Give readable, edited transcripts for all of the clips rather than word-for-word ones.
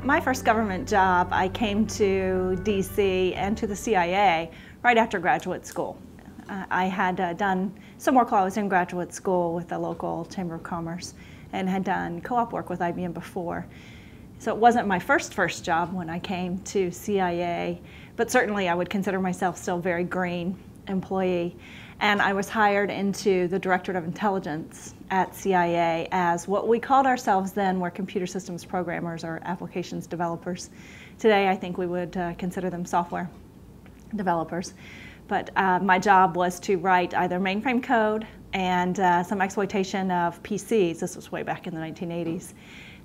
My first government job, I came to DC and to the CIA right after graduate school. I had done some work while I was in graduate school with the local Chamber of Commerce and had done co-op work with IBM before. So it wasn't my first job when I came to CIA, but certainly I would consider myself still a very green employee. And I was hired into the Directorate of Intelligence at CIA as what we called ourselves then were computer systems programmers or applications developers. Today I think we would consider them software developers. But my job was to write either mainframe code and some exploitation of PCs, this was way back in the 1980s,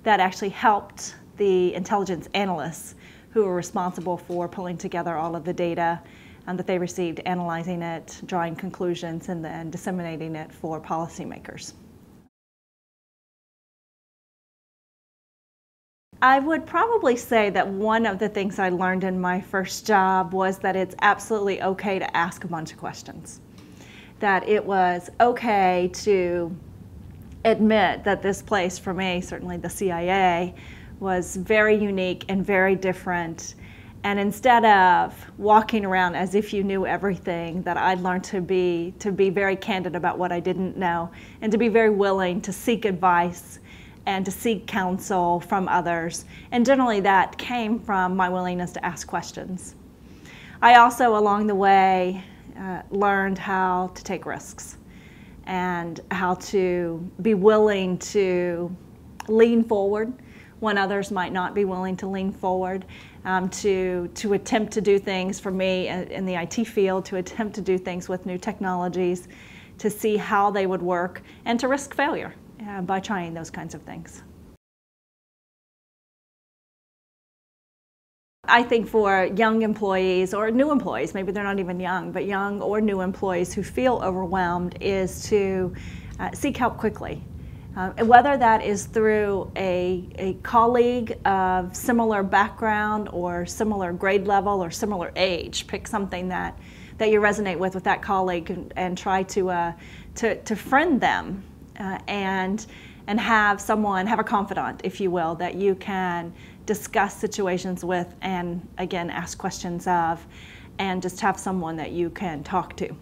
that actually helped the intelligence analysts who were responsible for pulling together all of the data that they received, analyzing it, drawing conclusions, and then disseminating it for policymakers. I would probably say that one of the things I learned in my first job was that it's absolutely okay to ask a bunch of questions. That it was okay to admit that this place for me, certainly the CIA, was very unique and very different. And instead of walking around as if you knew everything, that I'd learned to be very candid about what I didn't know and to be very willing to seek advice and to seek counsel from others. And generally that came from my willingness to ask questions. I also, along the way, learned how to take risks and how to be willing to lean forward when others might not be willing to lean forward, to attempt to do things, for me in the IT field, to attempt to do things with new technologies, to see how they would work, and to risk failure by trying those kinds of things. I think for young employees or new employees, maybe they're not even young, but young or new employees who feel overwhelmed, is to seek help quickly. Whether that is through a colleague of similar background or similar grade level or similar age. Pick something that you resonate with that colleague and try to friend them and have a confidant, if you will, that you can discuss situations with and again ask questions of, and just have someone that you can talk to.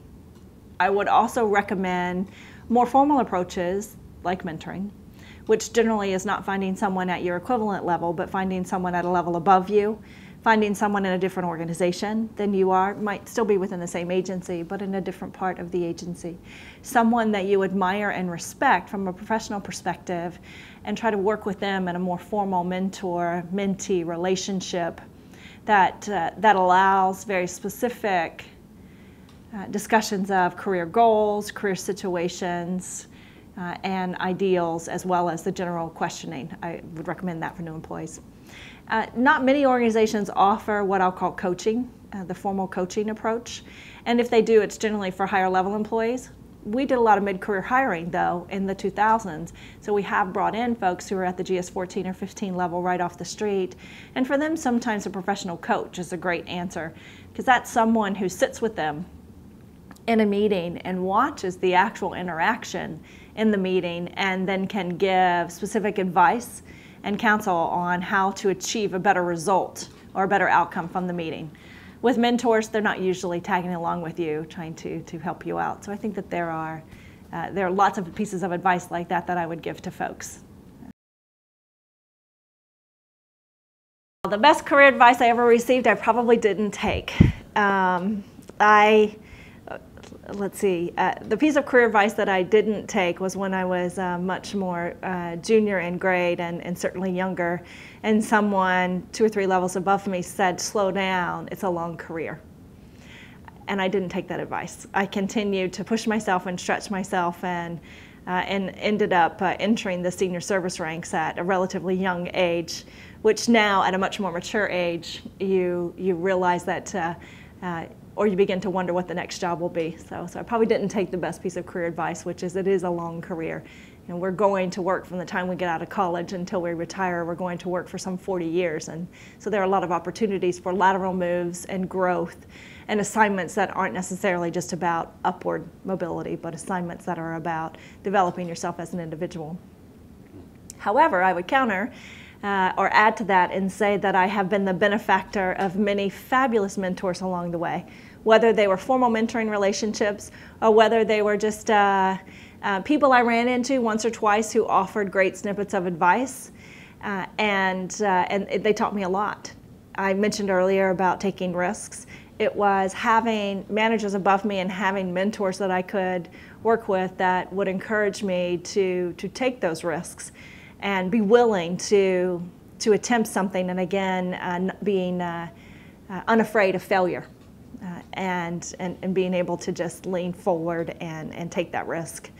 I would also recommend more formal approaches like mentoring, which generally is not finding someone at your equivalent level, but finding someone at a level above you, finding someone in a different organization than you are, might still be within the same agency, but in a different part of the agency. Someone that you admire and respect from a professional perspective, and try to work with them in a more formal mentor-mentee relationship that allows very specific discussions of career goals, career situations, and ideals, as well as the general questioning. I would recommend that for new employees. Not many organizations offer what I'll call coaching, the formal coaching approach. And if they do, it's generally for higher level employees. We did a lot of mid-career hiring, though, in the 2000s. So we have brought in folks who are at the GS 14 or 15 level right off the street. And for them, sometimes a professional coach is a great answer, because that's someone who sits with them in a meeting and watches the actual interaction in the meeting, and then can give specific advice and counsel on how to achieve a better result or a better outcome from the meeting. With mentors, they're not usually tagging along with you, trying to help you out. So I think that there are lots of pieces of advice like that that I would give to folks. The best career advice I ever received, I probably didn't take. Let's see, the piece of career advice that I didn't take was when I was much more junior in grade and certainly younger, and someone 2 or 3 levels above me said, "Slow down, it's a long career." And I didn't take that advice. I continued to push myself and stretch myself, and ended up entering the senior service ranks at a relatively young age, which now at a much more mature age, you realize that or you begin to wonder what the next job will be. So I probably didn't take the best piece of career advice, which is it is a long career. And we're going to work from the time we get out of college until we retire. We're going to work for some 40 years. And so there are a lot of opportunities for lateral moves and growth and assignments that aren't necessarily just about upward mobility, but assignments that are about developing yourself as an individual. However, I would counter or add to that and say that I have been the benefactor of many fabulous mentors along the way, whether they were formal mentoring relationships or whether they were just people I ran into once or twice who offered great snippets of advice, and they taught me a lot. I mentioned earlier about taking risks. It was having managers above me and having mentors that I could work with that would encourage me to take those risks and be willing to attempt something, and again, being unafraid of failure, and being able to just lean forward and take that risk.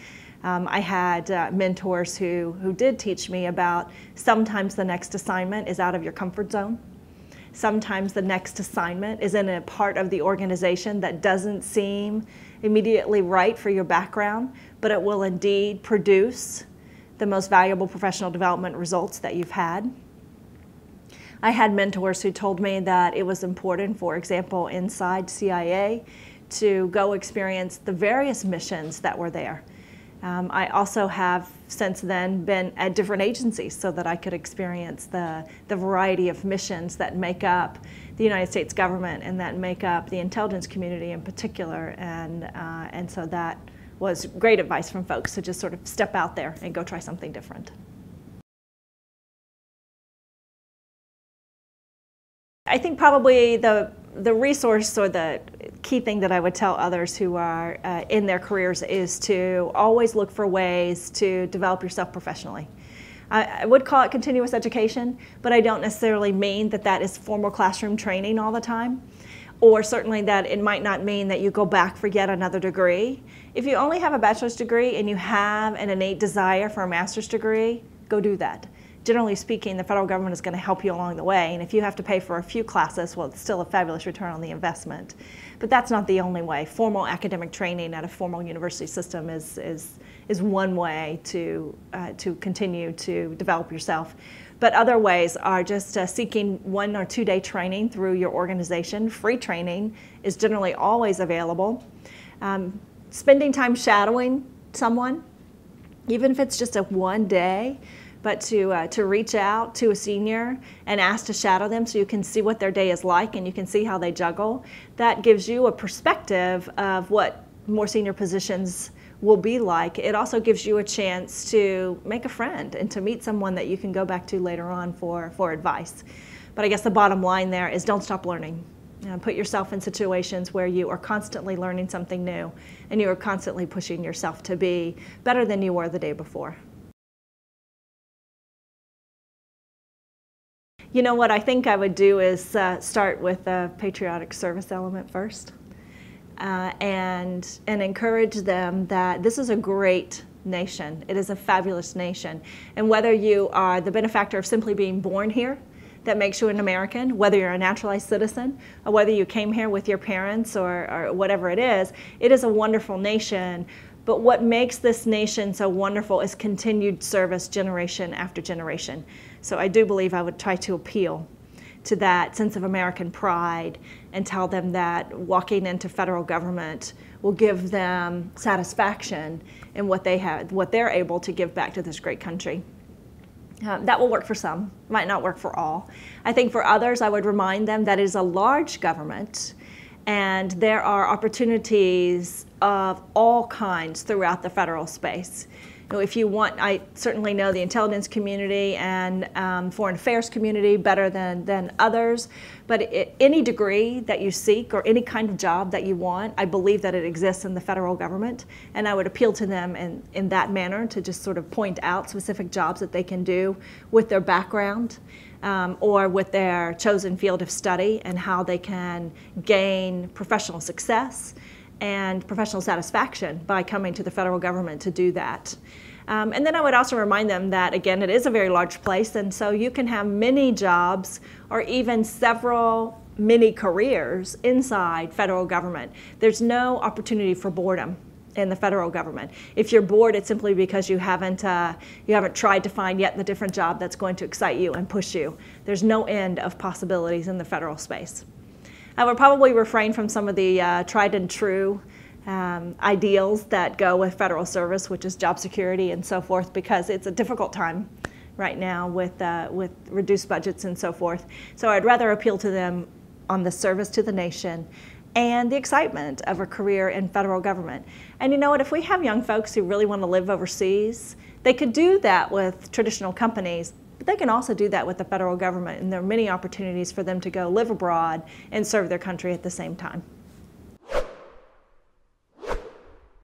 I had mentors who did teach me about sometimes the next assignment is out of your comfort zone. Sometimes the next assignment is in a part of the organization that doesn't seem immediately right for your background, but it will indeed produce the most valuable professional development results that you've had. I had mentors who told me that it was important, for example, inside CIA, to go experience the various missions that were there. I also have since then been at different agencies so that I could experience the variety of missions that make up the United States government and that make up the intelligence community in particular, and so that was great advice from folks to just sort of step out there and go try something different. I think probably the resource or the key thing that I would tell others who are in their careers is to always look for ways to develop yourself professionally. I would call it continuous education, but I don't necessarily mean that that is formal classroom training all the time, or certainly that it might not mean that you go back for yet another degree. If you only have a bachelor's degree and you have an innate desire for a master's degree, go do that. Generally speaking, the federal government is going to help you along the way, and if you have to pay for a few classes, well, it's still a fabulous return on the investment. But that's not the only way. Formal academic training at a formal university system is one way to continue to develop yourself. But other ways are just seeking 1 or 2 day training through your organization. Free training is generally always available. Spending time shadowing someone, even if it's just a 1 day, but to reach out to a senior and ask to shadow them so you can see what their day is like and you can see how they juggle. That gives you a perspective of what more senior positions will be like. It also gives you a chance to make a friend and to meet someone that you can go back to later on for advice. But I guess the bottom line there is don't stop learning. Put yourself in situations where you are constantly learning something new and you are constantly pushing yourself to be better than you were the day before. You know, what I think I would do is start with the patriotic service element first, and encourage them that this is a great nation. It is a fabulous nation. And whether you are the benefactor of simply being born here, that makes you an American, whether you're a naturalized citizen, or whether you came here with your parents or whatever it is a wonderful nation. But what makes this nation so wonderful is continued service generation after generation. So I do believe I would try to appeal to that sense of American pride and tell them that walking into federal government will give them satisfaction in what they're able to give back to this great country. That will work for some, might not work for all. I think for others, I would remind them that it is a large government and there are opportunities of all kinds throughout the federal space. You know, if you want, I certainly know the intelligence community and foreign affairs community better than others, but any degree that you seek or any kind of job that you want, I believe that it exists in the federal government, and I would appeal to them in that manner to just sort of point out specific jobs that they can do with their background or with their chosen field of study and how they can gain professional success and professional satisfaction by coming to the federal government to do that. And then I would also remind them that, again, it is a very large place, and so you can have many jobs or even several mini careers inside federal government. There's no opportunity for boredom in the federal government. If you're bored, it's simply because you haven't tried to find yet the different job that's going to excite you and push you. There's no end of possibilities in the federal space. I would probably refrain from some of the tried and true ideals that go with federal service, which is job security and so forth, because it's a difficult time right now with reduced budgets and so forth. So I'd rather appeal to them on the service to the nation and the excitement of a career in federal government. And you know what, if we have young folks who really want to live overseas, they could do that with traditional companies, but they can also do that with the federal government, and there are many opportunities for them to go live abroad and serve their country at the same time.